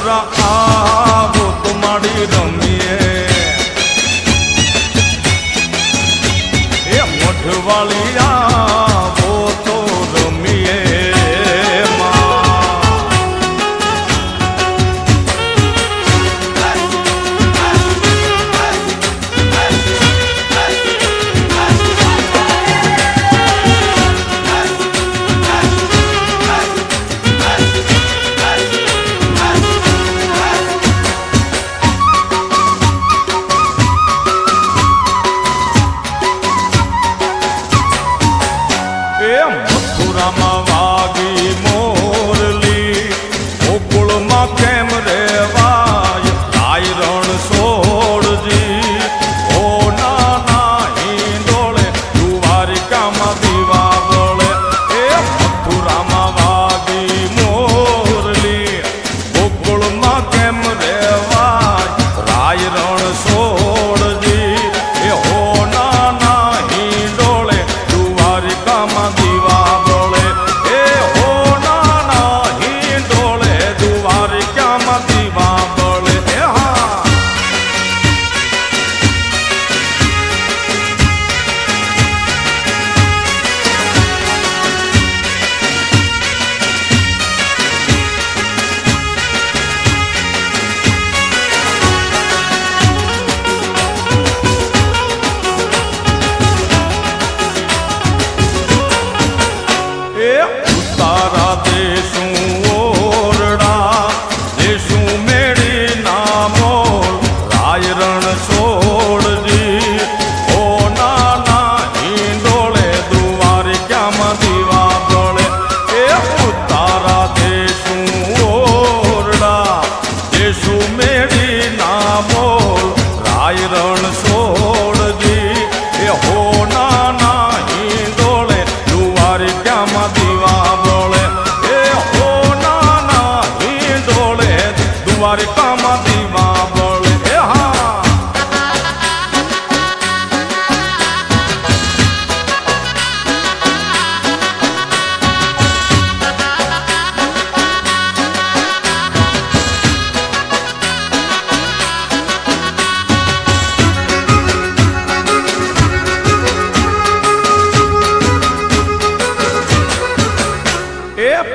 મથુરા આવો તમારી રમીએ એ મોઢવાળી આવો તો રમીએ મથુરામાં વાગી મોરલી ગોકુળમાં કેમ રેવાય ગાય રણ છોડજી ઓ નાના હિંડોળે દ્વારિકામાં દીવા બળે એ મથુરામાં વાગી મોરલી ગોકુળમાં કેમ રેવાય રાય રણ છોડજી એ હો નાના હિંડોળે દ્વારિકામાં દીવા બળે એ હો નાના હિંડોળે દ્વારિકામાં દીવા બળે હા તારા દેશું ઓરડા દેશું મેળી નામોલ રાય રણ છોડજી ઓ નાના હિંડોળે દ્વારિકામાં દીવા બળે એ તારા દેશું ઓરડા દેશું મેળી નામોલ રાય રણ છોડજી એ હો નાના હિંડોળે દ્વારિકામાં દીવા બળે એ હો નાના હિંડોળે દ્વારિકામાં દીવા બળે એ હા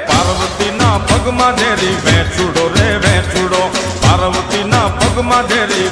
પાર્વતીના પગમાં ધેરી વેચુડો રે વેચુડો પાર્વતીના પગમાં ધેરી